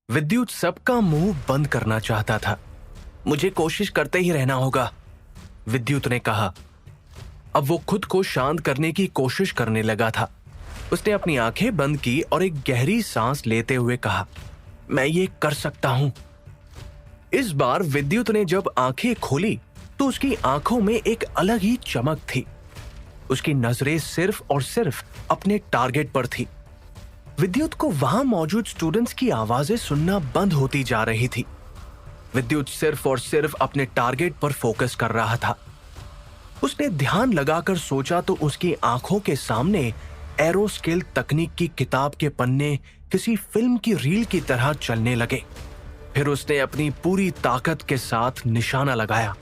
विद्युत सबका मुंह बंद करना चाहता था। मुझे कोशिश करते ही रहना होगा, विद्युत ने कहा। अब वो खुद को शांत करने की कोशिश करने लगा था। उसने अपनी आंखें बंद की और एक गहरी सांस लेते हुए कहा, मैं ये कर सकता हूं। इस बार विद्युत ने जब आंखें खोली तो उसकी आंखों में एक अलग ही चमक थी। उसकी नजरें सिर्फ और सिर्फ अपने टारगेट पर थी। विद्युत को वहां मौजूद स्टूडेंट्स की आवाजें सुनना बंद होती जा रही थी। विद्युत सिर्फ और सिर्फ अपने टारगेट पर फोकस कर रहा था। उसने ध्यान लगाकर सोचा तो उसकी आंखों के सामने एरोस्केल तकनीक की किताब के पन्ने किसी फिल्म की रील की तरह चलने लगे। फिर उसने अपनी पूरी ताकत के साथ निशाना लगाया।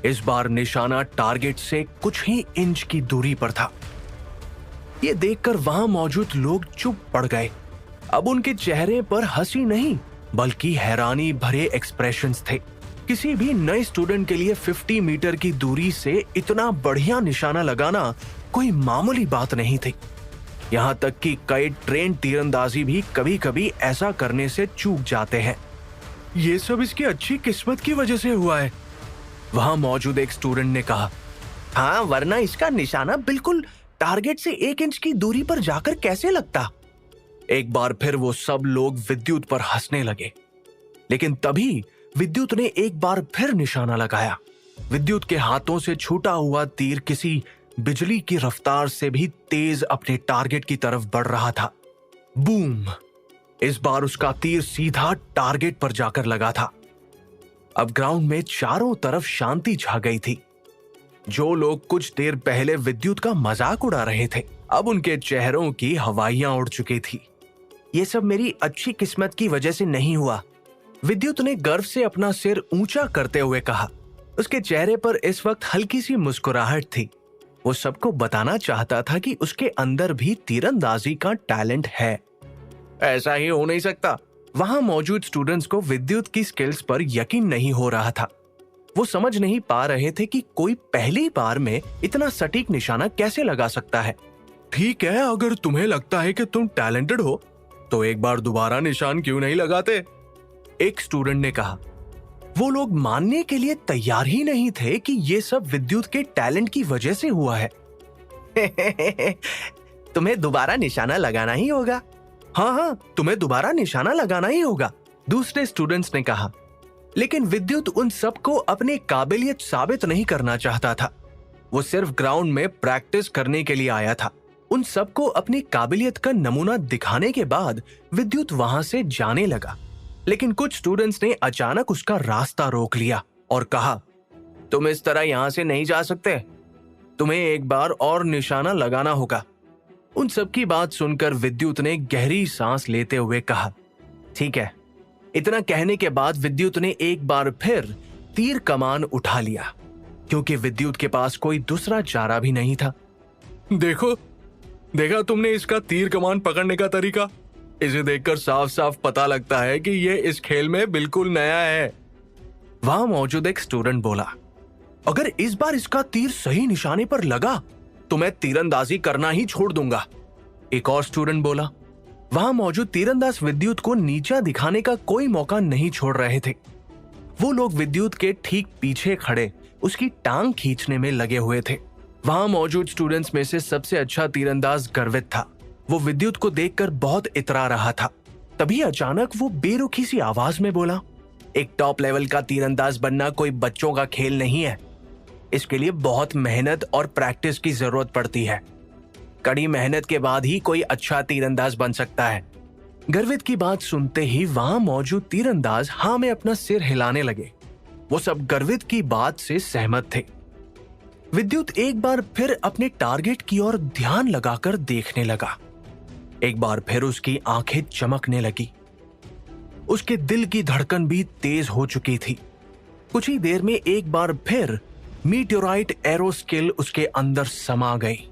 इस बार निशाना टारगेट से कुछ ही इंच की दूरी पर था। ये देखकर वहां मौजूद लोग चुप पड़ गए। अब उनके चेहरे पर हंसी नहीं बल्कि हैरानी भरे एक्सप्रेशंस थे। किसी भी नए स्टूडेंट के लिए 50 मीटर की दूरी से इतना बढ़िया निशाना लगाना कोई मामूली बात नहीं थी। यहाँ तक कि कई ट्रेन तीरंदाजी भी कभी कभी ऐसा करने से चूक जाते हैं। ये सब इसकी अच्छी किस्मत की वजह से हुआ है, वहां मौजूद एक स्टूडेंट ने कहा। हाँ, वरना इसका निशाना बिल्कुल टारगेट से 1 इंच की दूरी पर जाकर कैसे लगता। एक बार फिर वो सब लोग विद्युत पर हंसने लगे। लेकिन तभी विद्युत ने एक बार फिर निशाना लगाया। विद्युत के हाथों से छूटा हुआ तीर किसी बिजली की रफ्तार से भी तेज अपने टारगेट की तरफ बढ़ रहा था। बूम! इस बार उसका तीर सीधा टारगेट पर जाकर लगा था। अब ग्राउंड में चारों तरफ शांति छा गई थी। जो लोग कुछ देर पहले विद्युत का मजाक उड़ा रहे थे, अब उनके चेहरों की हवाइयां उड़ चुकी थी। ये सब मेरी अच्छी किस्मत की वजह से नहीं हुआ, विद्युत ने गर्व से अपना सिर ऊंचा करते हुए कहा। उसके चेहरे पर इस वक्त हल्की सी मुस्कुराहट थी। वो सबको बताना चाहता था कि उसके अंदर भी तीरंदाजी का टैलेंट है। ऐसा ही हो नहीं सकता। वहां मौजूद स्टूडेंट्स को विद्युत की स्किल्स पर यकीन नहीं हो रहा था। वो समझ नहीं पा रहे थे कि कोई पहली बार में इतना सटीक निशाना कैसे लगा सकता है। ठीक है, अगर तुम्हें लगता है कि तुम टैलेंटेड हो तो एक बार दोबारा निशान क्यों नहीं लगाते, एक स्टूडेंट ने कहा। वो लोग मानने के लिए तैयार ही नहीं थे कि ये सब विद्युत के टैलेंट की वजह से हुआ है। तुम्हें दोबारा निशाना लगाना ही होगा। हाँ, तुम्हें दोबारा निशाना लगाना ही होगा, दूसरे स्टूडेंट्स ने कहा। लेकिन विद्युत उन सबको अपनी काबिलियत साबित नहीं करना चाहता था। वो सिर्फ ग्राउंड में प्रैक्टिस करने के लिए आया था। उन सबको अपनी काबिलियत का नमूना दिखाने के बाद विद्युत वहां से जाने लगा। लेकिन कुछ स्टूडेंट्स ने अचानक उसका रास्ता रोक लिया और कहा, तुम इस तरह यहां से नहीं जा सकते, तुम्हें एक बार और निशाना लगाना होगा। उन सबकी बात सुनकर विद्युत ने गहरी सांस लेते हुए कहा, ठीक है। इतना कहने के बाद विद्युत ने एक बार फिर तीर कमान उठा लिया, क्योंकि विद्युत के पास कोई दूसरा चारा भी नहीं था। देखा तुमने इसका तीर कमान पकड़ने का तरीका? इसे देखकर साफ साफ पता लगता है कि ये इस खेल में बिल्कुल नया है। वहां मौजूद एक स्टूडेंट बोला, अगर इस बार इसका तीर सही निशाने पर लगा तो मैं तीरंदाजी करना ही छोड़ दूंगा, एक और स्टूडेंट बोला। वहां मौजूद तीरंदाज विद्युत को नीचा दिखाने का कोई मौका नहीं छोड़ रहे थे। वो लोग विद्युत के ठीक पीछे खड़े उसकी टांग खींचने में लगे हुए थे। वहां मौजूद स्टूडेंट्स में से सबसे अच्छा तीरंदाज गर्वित था। वो विद्युत को देखकर बहुत इतरा रहा था। तभी अचानक वो बेरुखी सी आवाज में बोला, एक टॉप लेवल का तीरंदाज बनना कोई बच्चों का खेल नहीं है। इसके लिए बहुत मेहनत और प्रैक्टिस की जरूरत पड़ती है। कड़ी मेहनत के बाद ही कोई अच्छा तीरंदाज बन सकता है। गर्वित की बात सुनते ही वहां मौजूद तीरंदाज हाँ में अपना सिर हिलाने लगे। वो सब गर्वित की बात से सहमत थे। विद्युत एक बार फिर अपने टारगेट की ओर ध्यान लगाकर देखने लगा। एक बार फिर उसकी आंखें चमकने लगी। उसके दिल की धड़कन भी तेज हो चुकी थी। कुछ ही देर में एक बार फिर मीटियोराइट एरोस्केल उसके अंदर समा गई।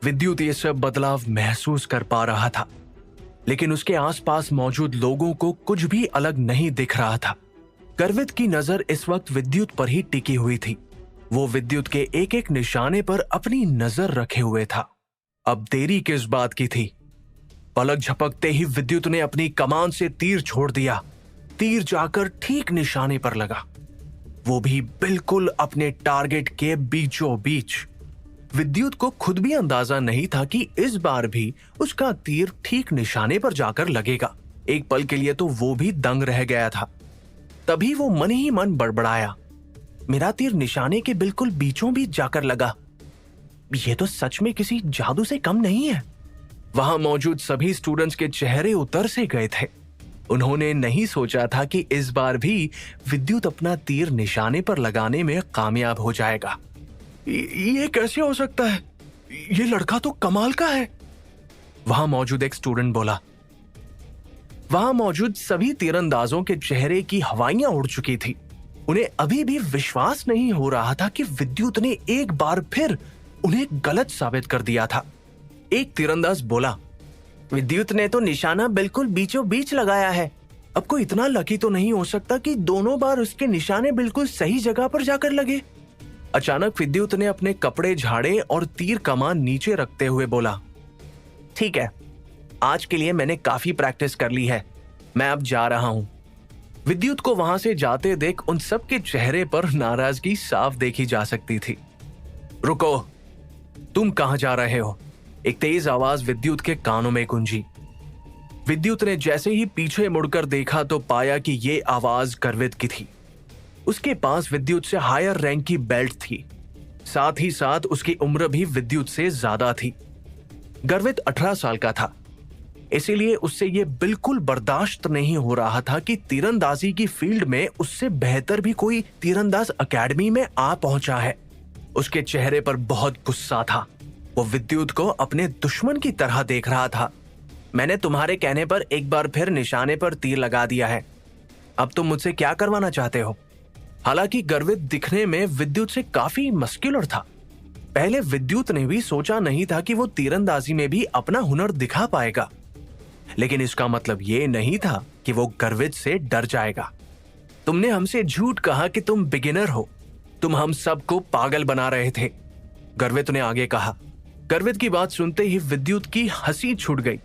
विद्युत ये सब बदलाव महसूस कर पा रहा था, लेकिन उसके आसपास मौजूद लोगों को कुछ भी अलग नहीं दिख रहा था। गर्वित की नजर इस वक्त विद्युत पर ही टिकी हुई थी। वो विद्युत के एक एक निशाने पर अपनी नजर रखे हुए था। अब देरी किस बात की थी? पलक झपकते ही विद्युत ने अपनी कमान से तीर छोड़ दिया। तीर जाकर ठीक निशाने पर लगा, वो भी बिल्कुल अपने टारगेट के बीचों बीच। विद्युत को खुद भी अंदाजा नहीं था कि इस बार भी उसका तीर ठीक निशाने पर जाकर लगेगा। एक पल के लिए तो वो भी दंग रह गया था। तभी वो मन ही मन बड़बड़ाया, मेरा तीर निशाने के बिल्कुल बीचों बीच जाकर लगा। ये तो सच में किसी जादू से कम नहीं है। वहां मौजूद सभी स्टूडेंट्स के चेहरे उतर से गए थे। उन्होंने नहीं सोचा था कि इस बार भी विद्युत अपना तीर निशाने पर लगाने में कामयाब हो जाएगा। ये कैसे हो सकता है? ये लड़का तो कमाल का है। वहां मौजूद एक स्टूडेंट बोला। वहां मौजूद सभी तीरंदाजों के चेहरे की हवाइयां उड़ चुकी थी। उन्हें अभी भी विश्वास नहीं हो रहा था कि विद्युत ने एक बार फिर उन्हें गलत साबित कर दिया था। एक तीरंदाज बोला, विद्युत ने तो निशाना बिल्कुल बीचों बीच लगाया है। अब कोई इतना लकी तो नहीं हो सकता कि दोनों बार उसके निशाने बिल्कुल सही जगह पर जाकर लगे। अचानक विद्युत ने अपने कपड़े झाड़े और तीर कमान नीचे रखते हुए बोला, ठीक है, आज के लिए मैंने काफी प्रैक्टिस कर ली है, मैं अब जा रहा हूं। विद्युत को वहां से जाते देख उन सब के चेहरे पर नाराजगी साफ देखी जा सकती थी। रुको, तुम कहां जा रहे हो? एक तेज आवाज विद्युत के कानों में गूंजी। विद्युत ने जैसे ही पीछे मुड़कर देखा तो पाया कि ये आवाज गर्वित की थी। उसके पास विद्युत से हायर रैंक की बेल्ट थी। साथ ही साथ उसकी उम्र भी विद्युत से ज्यादा थी। गर्वित 18 साल का था, इसीलिए उससे यह बिल्कुल बर्दाश्त नहीं हो रहा था कि तीरंदाजी की फील्ड में उससे बेहतर भी कोई तीरंदाज अकेडमी में आ पहुंचा है। उसके चेहरे पर बहुत गुस्सा था। वो विद्युत को अपने दुश्मन की तरह देख रहा था। मैंने तुम्हारे कहने पर एक बार फिर निशाने पर तीर लगा दिया है, अब तुम मुझसे क्या करवाना चाहते हो? हालांकि गर्वित दिखने में विद्युत से काफी मस्कुलर था। पहले विद्युत ने भी सोचा नहीं था कि वो तीरंदाजी में भी अपना हुनर दिखा पाएगा, लेकिन इसका मतलब ये नहीं था कि वो गर्वित से डर जाएगा। तुमने हमसे झूठ कहा कि तुम बिगिनर हो, तुम हम सबको पागल बना रहे थे, गर्वित ने आगे कहा। गर्वित की बात सुनते ही विद्युत की हंसी छूट गई,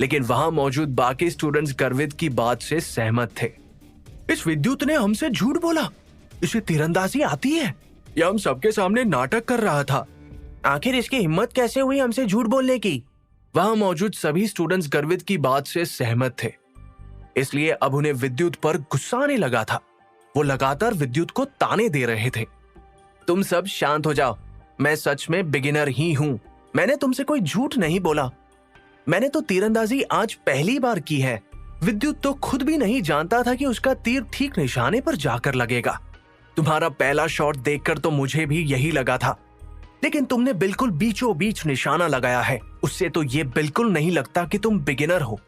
लेकिन वहां मौजूद बाकी स्टूडेंट्स गर्वित की बात से सहमत थे। इस विद्युत ने हमसे झूठ बोला, इसे तीरंदाजी आती है, यह हम सबके सामने नाटक कर रहा था। आखिर इसकी हिम्मत कैसे हुई हमसे झूठ बोलने की? वहां मौजूद सभी स्टूडेंट्स गर्वित की बात से सहमत थे, इसलिए अब उन्हें विद्युत पर गुस्सा आने लगा था। वो लगातार विद्युत को ताने दे रहे थे। तुम सब शांत हो जाओ, मैं सच में बिगिनर ही हूं, मैंने तुमसे कोई झूठ नहीं बोला। मैंने तो तीरंदाजी आज पहली बार की है। विद्युत तो खुद भी नहीं जानता था कि उसका तीर ठीक निशाने पर जाकर लगेगा। तुम्हारा पहला शॉट देखकर तो मुझे भी यही लगा था, लेकिन तुमने बिल्कुल बीचों बीच निशाना लगाया है। उससे तो ये बिल्कुल नहीं लगता कि तुम बिगिनर हो,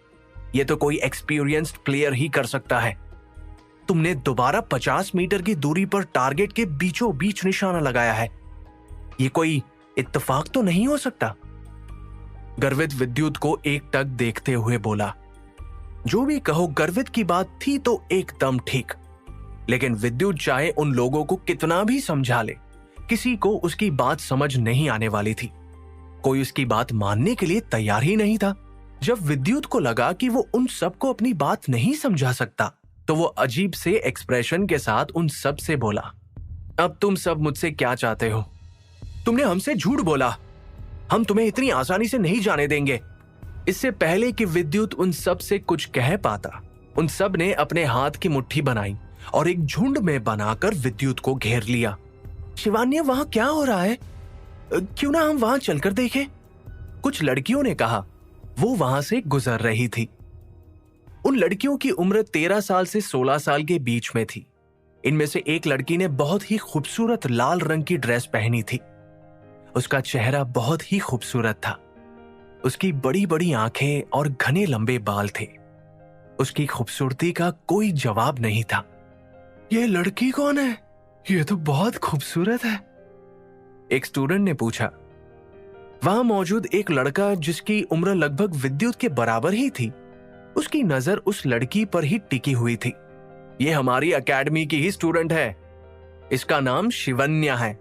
ये तो कोई एक्सपीरियंस्ड प्लेयर ही कर सकता है। तुमने दोबारा 50 मीटर की दूरी पर टारगेट के बीचों बीच निशाना लगाया है, ये कोई इत्तेफाक तो नहीं हो सकता। गर्वित विद्युत को एकटक देखते हुए बोला। जो भी कहो, गर्वित की बात थी तो एकदम ठीक, लेकिन विद्युत चाहे उन लोगों को कितना भी समझा ले, किसी को उसकी बात समझ नहीं आने वाली थी। कोई उसकी बात मानने के लिए तैयार ही नहीं था। जब विद्युत को लगा कि वो उन सबको अपनी बात नहीं समझा सकता, तो वो अजीब से एक्सप्रेशन के साथ उन सब से बोला, अब तुम सब मुझसे क्या चाहते हो? तुमने हमसे झूठ बोला, हम तुम्हें इतनी आसानी से नहीं जाने देंगे। इससे पहले कि विद्युत उन सब से कुछ कह पाता, उन सब ने अपने हाथ की मुट्ठी बनाई और एक झुंड में बनाकर विद्युत को घेर लिया। शिवान्या, वहां क्या हो रहा है? क्यों ना हम वहां चलकर देखें? कुछ लड़कियों ने कहा। वो वहां से गुजर रही थी। उन लड़कियों की उम्र 13 साल से 16 साल के बीच में थी। इनमें से एक लड़की ने बहुत ही खूबसूरत लाल रंग की ड्रेस पहनी थी। उसका चेहरा बहुत ही खूबसूरत था। उसकी बड़ी बड़ी आंखें और घने लंबे बाल थे। उसकी खूबसूरती का कोई जवाब नहीं था। ये लड़की कौन है? ये तो बहुत खूबसूरत है, एक स्टूडेंट ने पूछा। वहां मौजूद एक लड़का, जिसकी उम्र लगभग विद्युत के बराबर ही थी, उसकी नजर उस लड़की पर ही टिकी हुई थी। ये हमारी एकेडमी की ही स्टूडेंट है, इसका नाम शिवन्या है।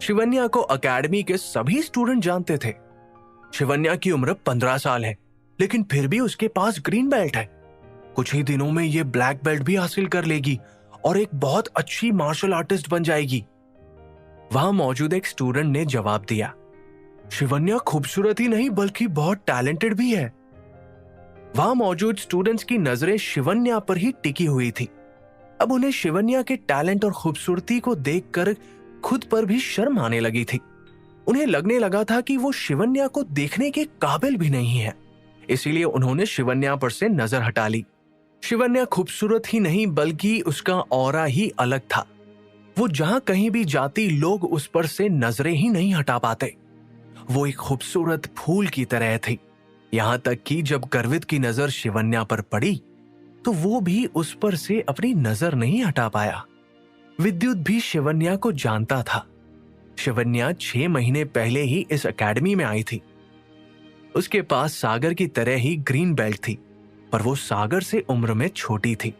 शिवन्या को एकेडमी के सभी स्टूडेंट जानते थे। शिवन्या की उम्र 15 साल है। लेकिन फिर भी उसके पास ग्रीन बेल्ट है। कुछ ही दिनों में ये ब्लैक बेल्ट भी हासिल कर लेगी और एक बहुत अच्छी मार्शल आर्टिस्ट बन जाएगी। वहां मौजूद एक स्टूडेंट ने जवाब दिया, शिवन्या खूबसूरत ही नहीं बल्कि बहुत टैलेंटेड भी है। वहां मौजूद स्टूडेंट्स की नजरें शिवन्या पर ही टिकी हुई थी। अब उन्हें शिवन्या के टैलेंट और खूबसूरती को देखकर खुद पर भी शर्म आने लगी थी। उन्हें लगने लगा था कि वो शिवन्या को देखने के काबिल भी नहीं है। इसीलिए उन्होंने शिवन्या पर से नजर हटा ली। शिवन्या खूबसूरत ही नहीं बल्कि उसका ऑरा ही अलग था। वो जहां कहीं भी जाती लोग उस पर से नजरें ही नहीं हटा पाते। वो एक खूबसूरत फूल की तरह थी। यहां तक कि जब गर्वित की नजर शिवन्या पर पड़ी तो वो भी उस पर से अपनी नजर नहीं हटा पाया। विद्युत भी शिवन्या को जानता था। शिवन्या 6 महीने पहले ही इस एकेडमी में आई थी। उसके पास सागर की तरह ही ग्रीन बेल्ट थी, पर वो सागर से उम्र में छोटी थी।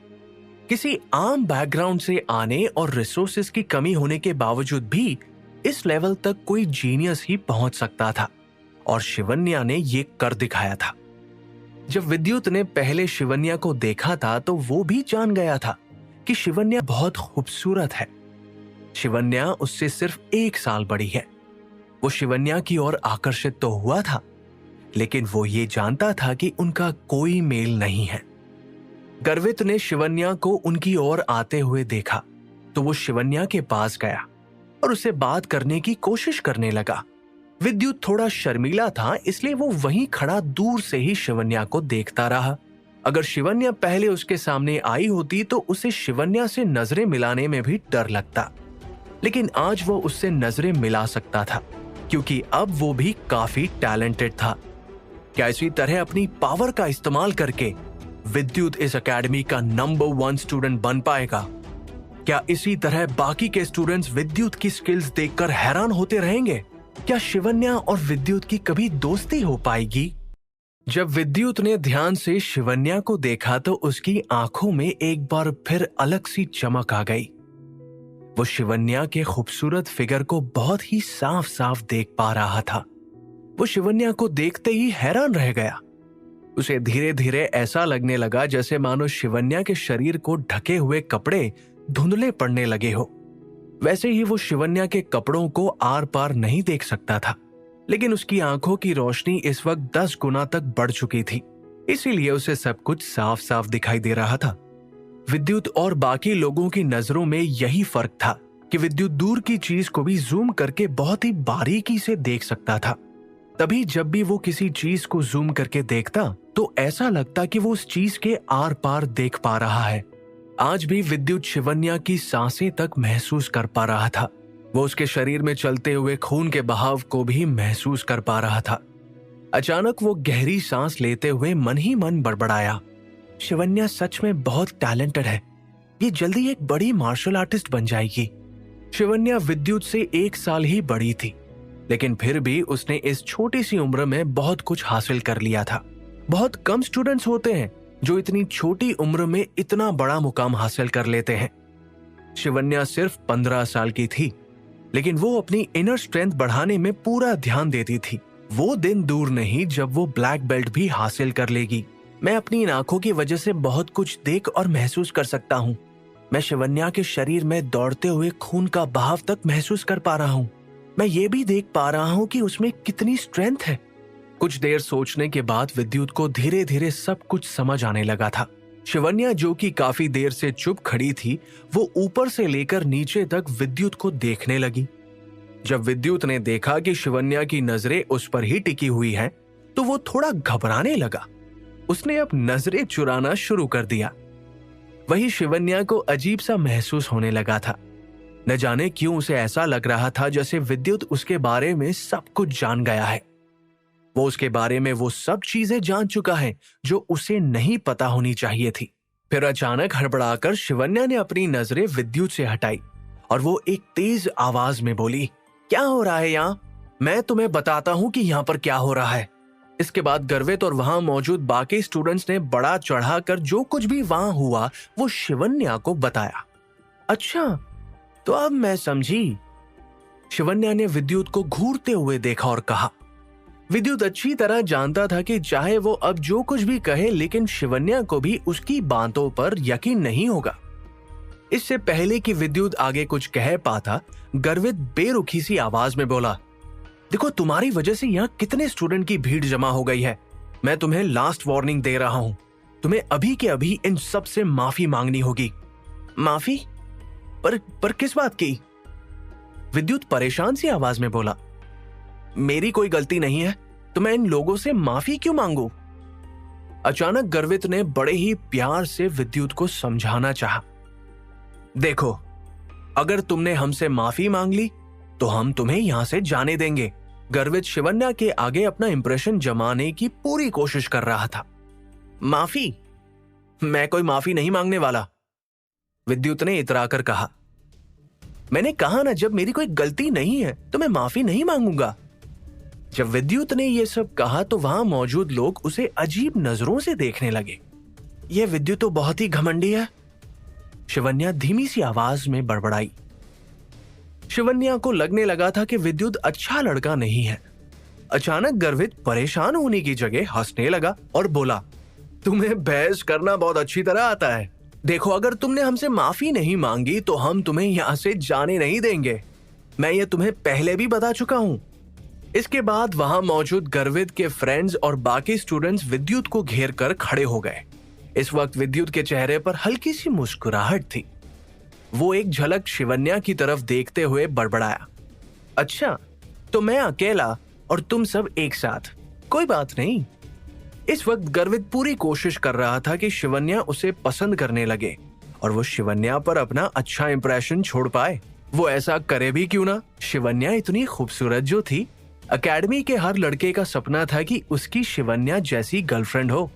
किसी आम बैकग्राउंड से आने और रिसोर्सेज की कमी होने के बावजूद भी इस लेवल तक कोई जीनियस ही पहुंच सकता था, और शिवन्या ने ये कर दिखाया था। जब विद्युत ने पहले शिवन्या को देखा था तो वो भी जान गया था कि शिवन्या बहुत खूबसूरत है। शिवन्या उससे सिर्फ 1 साल बड़ी है। वो शिवन्या की ओर आकर्षित तो हुआ था, लेकिन वो ये जानता था कि उनका कोई मेल नहीं है। गर्वित ने शिवन्या को उनकी ओर आते हुए देखा तो वो शिवन्या के पास गया और उसे बात करने की कोशिश करने लगा। विद्युत थोड़ा शर्मीला था, इसलिए वो वहीं खड़ा दूर से ही शिवन्या को देखता रहा। अगर शिवन्या पहले उसके सामने आई होती तो उसे शिवन्या से नजरें मिलाने में भी डर लगता, लेकिन आज वो उससे नजरें मिला सकता था क्योंकि अब वो भी काफी टैलेंटेड था। क्या इसी तरह अपनी पावर का इस्तेमाल करके विद्युत इस एकेडमी का नंबर 1 स्टूडेंट बन पाएगा? क्या इसी तरह बाकी के स्टूडेंट्स विद्युत की स्किल्स देखकर हैरान होते रहेंगे? क्या शिवन्या और विद्युत की कभी दोस्ती हो पाएगी? जब विद्युत ने ध्यान से शिवन्या को देखा तो उसकी आंखों में एक बार फिर अलग सी चमक आ गई। वो शिवन्या के खूबसूरत फिगर को बहुत ही साफ साफ देख पा रहा था। वो शिवन्या को देखते ही हैरान रह गया। उसे धीरे धीरे ऐसा लगने लगा जैसे मानो शिवन्या के शरीर को ढके हुए कपड़े धुंधले पड़ने लगे हो। वैसे ही वो शिवन्या के कपड़ों को आर पार नहीं देख सकता था, लेकिन उसकी आंखों की रोशनी इस वक्त 10 गुना तक बढ़ चुकी थी, इसीलिए उसे सब कुछ साफ साफ दिखाई दे रहा था। विद्युत और बाकी लोगों की नजरों में यही फर्क था कि विद्युत दूर की चीज को भी जूम करके बहुत ही बारीकी से देख सकता था। तभी जब भी वो किसी चीज को जूम करके देखता तो ऐसा लगता कि वो उस चीज के आर पार देख पा रहा है। आज भी विद्युत शिवन्या की सांसें तक महसूस कर पा रहा था। वो उसके शरीर में चलते हुए खून के बहाव को भी महसूस कर पा रहा था। अचानक वो गहरी सांस लेते हुए मन ही मन बड़बड़ाया, शिवन्या सच में बहुत टैलेंटेड है। ये जल्दी एक बड़ी मार्शल आर्टिस्ट बन जाएगी। शिवन्या विद्युत से 1 साल ही बड़ी थी, लेकिन फिर भी उसने इस छोटी सी उम्र में बहुत कुछ हासिल कर लिया था। बहुत कम स्टूडेंट्स होते हैं जो इतनी छोटी उम्र में इतना बड़ा मुकाम हासिल कर लेते हैं। शिवन्या सिर्फ 15 साल की थी, लेकिन वो अपनी इनर स्ट्रेंथ बढ़ाने में पूरा ध्यान देती थी। वो दिन दूर नहीं जब वो ब्लैक बेल्ट भी हासिल कर लेगी। मैं अपनी इन आंखों की वजह से बहुत कुछ देख और महसूस कर सकता हूँ। मैं शिवन्या के शरीर में दौड़ते हुए खून का बहाव तक महसूस कर पा रहा हूँ। मैं ये भी देख पा रहा हूँ कि उसमें कितनी स्ट्रेंथ है। कुछ देर सोचने के बाद विद्युत को धीरे धीरे सब कुछ समझ आने लगा था। शिवन्या जो कि काफी देर से चुप खड़ी थी, वो ऊपर से लेकर नीचे तक विद्युत को देखने लगी। जब विद्युत ने देखा कि शिवन्या की नजरें उस पर ही टिकी हुई हैं, तो वो थोड़ा घबराने लगा। उसने अब नजरें चुराना शुरू कर दिया। वही शिवन्या को अजीब सा महसूस होने लगा था। न जाने क्यों उसे ऐसा लग रहा था जैसे विद्युत उसके बारे में सब कुछ जान गया है। वो उसके बारे में वो सब चीजें जान चुका है जो उसे नहीं पता होनी चाहिए थी। फिर अचानक हड़बड़ाकर शिवन्या ने अपनी नजरें विद्युत से हटाई और वो एक तेज आवाज में बोली, क्या हो रहा है यहाँ? मैं तुम्हें बताता हूँ कि यहाँ पर क्या हो रहा है। इसके बाद गर्वित और वहां मौजूद बाकी स्टूडेंट्स ने बड़ा चढ़ाकर जो कुछ भी वहां हुआ वो शिवन्या को बताया। अच्छा, तो अब मैं समझी। शिवन्या ने विद्युत को घूरते हुए देखा और कहा। विद्युत अच्छी तरह जानता था कि चाहे वो अब जो कुछ भी कहे, लेकिन शिवन्या को भी उसकी बातों पर यकीन नहीं होगा। इससे पहले कि विद्युत आगे कुछ कह पाता, गर्वित बेरुखी सी आवाज में बोला, देखो, तुम्हारी वजह से यहाँ कितने स्टूडेंट की भीड़ जमा हो गई है। मैं तुम्हें लास्ट वार्निंग दे रहा हूं। तुम्हें अभी के अभी इन सब से माफी मांगनी होगी। माफी? पर किस बात की? विद्युत परेशान सी आवाज में बोला, मेरी कोई गलती नहीं है, तो मैं इन लोगों से माफी क्यों मांगू? अचानक गर्वित ने बड़े ही प्यार से विद्युत को समझाना चाहा। देखो, अगर तुमने हमसे माफी मांग ली तो हम तुम्हें यहां से जाने देंगे। गर्वित शिवन्या के आगे अपना इंप्रेशन जमाने की पूरी कोशिश कर रहा था। माफी? मैं कोई माफी नहीं मांगने वाला, विद्युत ने इतराकर कहा। मैंने कहा ना, जब मेरी कोई गलती नहीं है तो मैं माफी नहीं मांगूंगा। जब विद्युत ने यह सब कहा तो वहां मौजूद लोग उसे अजीब नजरों से देखने लगे। यह विद्युत तो बहुत ही घमंडी है, शिवन्या धीमी सी आवाज में बड़बड़ाई। शिवन्या को लगने लगा था कि विद्युत अच्छा लड़का नहीं है। अचानक गर्वित परेशान होने की जगह हंसने लगा और बोला, तुम्हें बहस करना बहुत अच्छी तरह आता है। देखो, अगर तुमने हमसे माफी नहीं मांगी तो हम तुम्हें यहां से जाने नहीं देंगे। मैं ये तुम्हें पहले भी बता चुका हूं। इसके बाद वहां मौजूद गर्वित के फ्रेंड्स और बाकी स्टूडेंट्स विद्युत को घेर कर खड़े हो गए। इस वक्त विद्युत के चेहरे पर हल्की सी मुस्कुराहट थी। वो एक झलक शिवन्या की तरफ देखते हुए बड़बड़ाया, अच्छा, तो मैं अकेला और तुम सब एक साथ, कोई बात नहीं। इस वक्त गर्वित पूरी कोशिश कर रहा था कि शिवन्या उसे पसंद करने लगे और वो शिवन्या पर अपना अच्छा इंप्रेशन छोड़ पाए। वो ऐसा करे भी क्यों ना, शिवन्या इतनी खूबसूरत जो थी। एकेडमी के हर लड़के का सपना था कि उसकी शिवन्या जैसी गर्लफ्रेंड हो।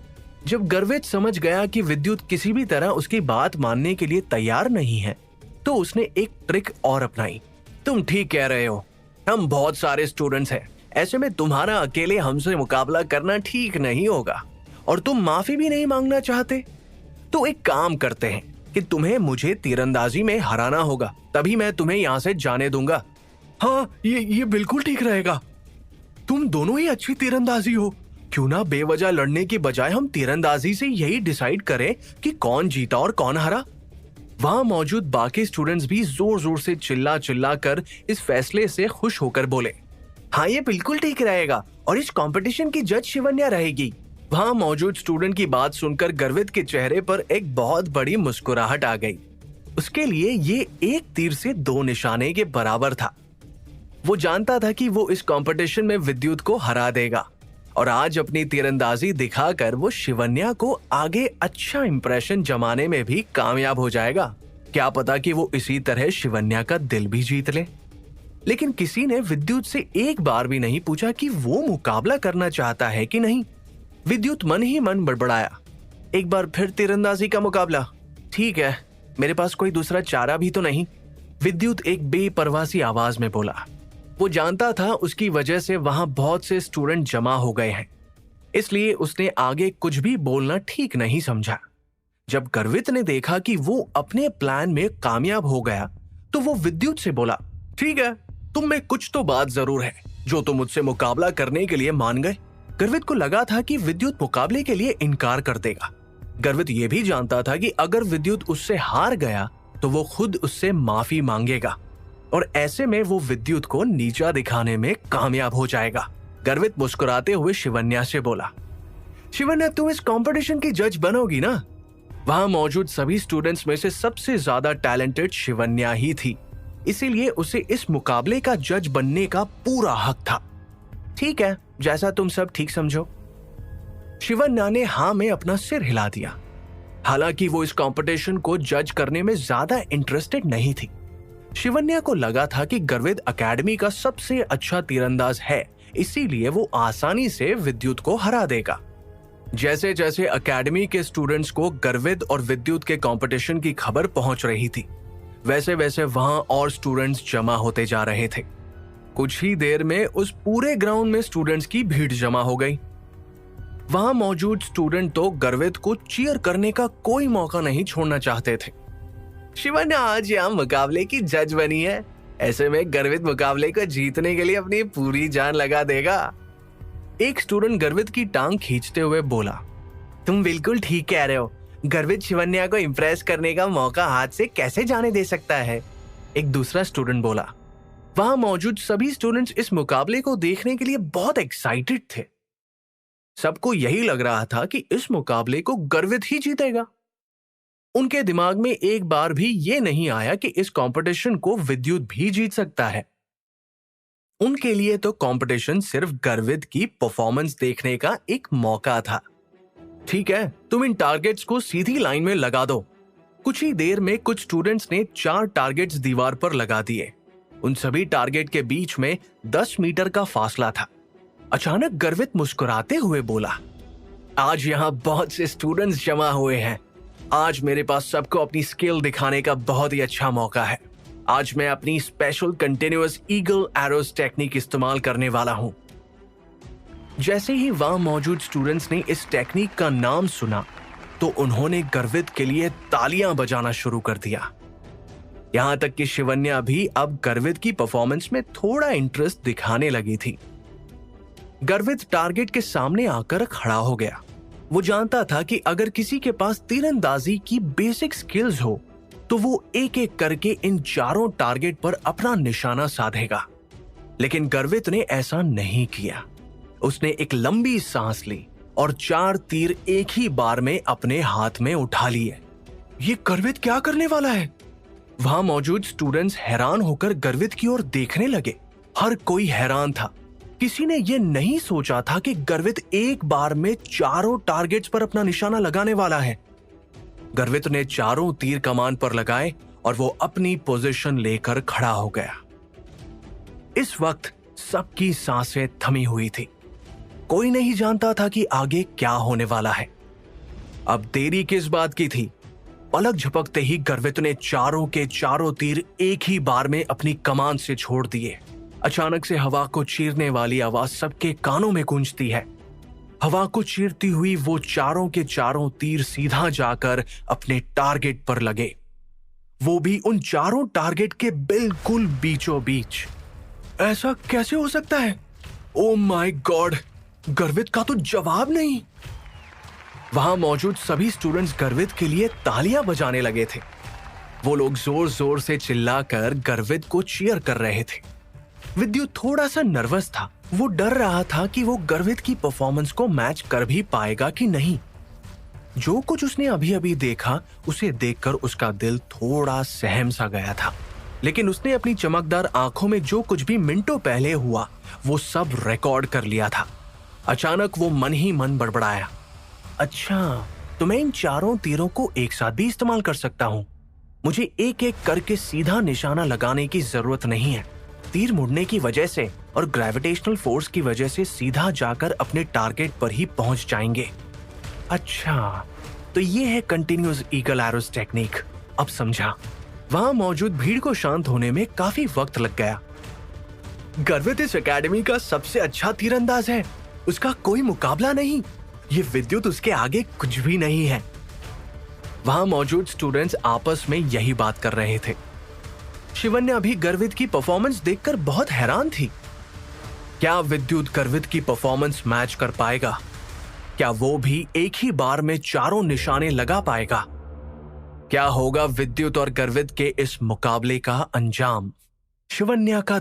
जब गर्वित समझ गया कि विद्युत किसी भी तरह उसकी बात मानने के लिए तैयार नहीं है, तो उसने एक ट्रिक और अपनाई। तुम ठीक कह रहे हो, हम बहुत सारे स्टूडेंट्स हैं, ऐसे में तुम्हारा अकेले हमसे मुकाबला करना ठीक नहीं होगा, और तुम माफी भी नहीं मांगना चाहते। तो एक काम करते हैं कि तुम्हें मुझे तीरंदाजी में हराना होगा, तभी मैं तुम्हें यहाँ से जाने दूंगा। हाँ, ये बिल्कुल ठीक रहेगा। तुम दोनों ही अच्छी तीरंदाजी हो, क्यों ना बेवजह लड़ने की बजाय हम तीरंदाजी से यही डिसाइड करें कि कौन जीता और कौन हारा। वहां मौजूद बाकी स्टूडेंट्स भी जोर जोर से चिल्ला चिल्ला कर इस फैसले से खुश होकर बोले, हाँ, ये बिल्कुल ठीक रहेगा, और इस कंपटीशन की जज शिवन्या रहेगी। वहां मौजूद स्टूडेंट की बात सुनकर गर्वित के चेहरे पर एक बहुत बड़ी मुस्कुराहट आ गई। उसके लिए ये एक तीर से दो निशाने के बराबर था। वो जानता था कि वो इस कंपटीशन में विद्युत को हरा देगा, और आज अपनी तीरंदाजी दिखाकर वो शिवन्या को आगे अच्छा इंप्रेशन जमाने में भी कामयाब हो जाएगा। क्या पता कि वो इसी तरह शिवन्या का दिल भी जीत ले। लेकिन किसी ने विद्युत से एक बार भी नहीं पूछा कि वो मुकाबला करना चाहता है कि नहीं। विद्युत मन ही मन बड़बड़ाया, एक बार फिर तीरंदाजी का मुकाबला? ठीक है, मेरे पास कोई दूसरा चारा भी तो नहीं, विद्युत एक बेपरवाह सी आवाज में बोला। वो जानता था उसकी वजह से वहां बहुत से स्टूडेंट जमा हो गए हैं, इसलिए उसने आगे कुछ भी बोलना ठीक नहीं समझा। जब गर्वित ने देखा कि वो अपने प्लान में कामयाब हो गया, तो वो विद्युत से बोला, ठीक है, तुम में कुछ तो बात जरूर है जो तुम मुझसे मुकाबला करने के लिए मान गए। गर्वित को लगा था कि विद्युत मुकाबले के लिए इनकार कर देगा। गर्वित ये भी जानता था कि अगर विद्युत उससे हार गया तो वो खुद उससे माफी मांगेगा, और ऐसे में वो विद्युत को नीचा दिखाने में कामयाब हो जाएगा। गर्वित मुस्कुराते हुए शिवन्या से बोला, शिवन्या, तुम इस कंपटीशन की जज बनोगी ना? वहां मौजूद सभी स्टूडेंट्स में से सबसे ज्यादा टैलेंटेड शिवन्या ही थी, इसीलिए उसे इस मुकाबले का जज बनने का पूरा हक था। ठीक है, जैसा तुम सब ठीक समझो। शिवन्या ने हाँ में अपना सिर हिला दिया। हालांकि वो इस कंपटीशन को जज करने में ज्यादा इंटरेस्टेड नहीं थी। शिवन्या को लगा था कि गर्वित एकेडमी का सबसे अच्छा तीरंदाज है, इसीलिए वो आसानी से विद्युत को हरा देगा। जैसे जैसे एकेडमी के स्टूडेंट्स को गर्वित और विद्युत के कंपटीशन की खबर पहुंच रही थी, वैसे वैसे वहां और स्टूडेंट्स जमा होते जा रहे थे। कुछ ही देर में उस पूरे ग्राउंड में स्टूडेंट्स की भीड़ जमा हो गई। वहां मौजूद स्टूडेंट तो गर्वित को चीयर करने का कोई मौका नहीं छोड़ना चाहते थे। शिवन्या आज यहाँ मुकाबले की जज बनी है, ऐसे में गर्वित मुकाबले को जीतने के लिए अपनी पूरी जान लगा देगा। एक स्टूडेंट गर्वित की टांग खींचते हुए बोला, तुम बिल्कुल ठीक कह रहे हो। गर्वित शिवन्या को इम्प्रेस करने का मौका हाथ से कैसे जाने दे सकता है? एक दूसरा स्टूडेंट बोला। वहां मौजूद सभी स्टूडेंट्स इस मुकाबले को देखने के लिए बहुत एक्साइटेड थे। सबको यही लग रहा था कि इस मुकाबले को गर्वित ही जीतेगा। उनके दिमाग में एक बार भी ये नहीं आया कि इस कंपटीशन को विद्युत भी जीत सकता है। उनके लिए तो कंपटीशन सिर्फ गर्वित की परफॉर्मेंस देखने का एक मौका था। ठीक है, तुम इन टारगेट्स को सीधी लाइन में लगा दो। कुछ ही देर में कुछ स्टूडेंट्स ने 4 टारगेट्स दीवार पर लगा दिए। उन सभी टारगेट के बीच में 10 मीटर का फासला था। अचानक गर्वित मुस्कुराते हुए बोला, आज यहाँ बहुत से स्टूडेंट्स जमा हुए हैं। आज मेरे पास सबको अपनी स्किल दिखाने का बहुत ही अच्छा मौका है। आज मैं अपनी special continuous eagle arrows technique इस्तेमाल करने वाला हूं। जैसे ही वहां मौजूद स्टूडेंट्स ने इस टेक्निक का नाम सुना तो उन्होंने गर्वित के लिए तालियां बजाना शुरू कर दिया। यहां तक कि शिवन्या भी अब गर्वित की परफॉर्मेंस में थोड़ा इंटरेस्ट दिखाने लगी थी। गर्वित टारगेट के सामने आकर खड़ा हो गया। वो जानता था कि अगर किसी के पास तीरंदाजी की बेसिक स्किल्स हो तो वो एक एक करके इन 4 टारगेट पर अपना निशाना साधेगा। लेकिन गर्वित ने ऐसा नहीं किया। उसने एक लंबी सांस ली और 4 तीर एक ही बार में अपने हाथ में उठा लिए। ये गर्वित क्या करने वाला है? वहां मौजूद स्टूडेंट्स हैरान होकर गर्वित की ओर देखने लगे। हर कोई हैरान था। किसी ने यह नहीं सोचा था कि गर्वित एक बार में 4 टारगेट्स पर अपना निशाना लगाने वाला है। गर्वित ने 4 तीर कमान पर लगाए और वो अपनी पोजीशन लेकर खड़ा हो गया। इस वक्त सबकी सांसें थमी हुई थी। कोई नहीं जानता था कि आगे क्या होने वाला है। अब देरी किस बात की थी? पलक झपकते ही गर्वित ने 4 के 4 तीर एक ही बार में अपनी कमान से छोड़ दिए। अचानक से हवा को चीरने वाली आवाज सबके कानों में गूंजती है। हवा को चीरती हुई वो 4 के 4 तीर सीधा जाकर अपने टारगेट पर लगे, वो भी उन 4 टारगेट के बिल्कुल बीचों बीच। ऐसा कैसे हो सकता है? ओ माय गॉड, गर्वित का तो जवाब नहीं। वहां मौजूद सभी स्टूडेंट्स गर्वित के लिए तालियां बजाने लगे थे। वो लोग जोर जोर से चिल्लाकर गर्वित को चीयर कर रहे थे। विद्युत थोड़ा सा नर्वस था। वो डर रहा था कि वो गर्वित की परफॉर्मेंस को मैच कर भी पाएगा कि नहीं। जो कुछ उसने अभी अभी देखा, उसे देखकर उसका दिल थोड़ा सहम सा गया था। लेकिन उसने अपनी चमकदार आंखों में जो कुछ भी मिनटों पहले हुआ वो सब रिकॉर्ड कर लिया था। अचानक वो मन ही मन बड़बड़ाया, अच्छा तो मैं इन 4 तीरों को एक साथ भी इस्तेमाल कर सकता हूँ। मुझे एक एक करके सीधा निशाना लगाने की जरूरत नहीं है। तीर मुड़ने की वजह से और ग्रेविटेशनल फोर्स की वजह से सीधा जाकर अपने टारगेट पर ही पहुंच जाएंगे। अच्छा तो ये है कंटिन्यूअस ईगल एरोस टेक्निक। अब समझा। वहां मौजूद भीड़ को शांत होने में काफी वक्त लग गया। गर्वित इस एकेडमी का सबसे अच्छा तीरंदाज है। उसका कोई मुकाबला नहीं। ये विद्युत उसके आगे कुछ भी नहीं है। वहां मौजूद स्टूडेंट्स आपस में यही बात कर रहे थे। शिवन्या भी गर्वित की परफॉर्मेंस देखकर बहुत हैरान थी। क्या विद्युत गर्वित की परफॉर्मेंस मैच कर पाएगा? क्या वो भी एक ही बार में 4 निशाने लगा पाएगा? क्या होगा विद्युत और गर्वित के इस मुकाबले का अंजाम? शिवन्या का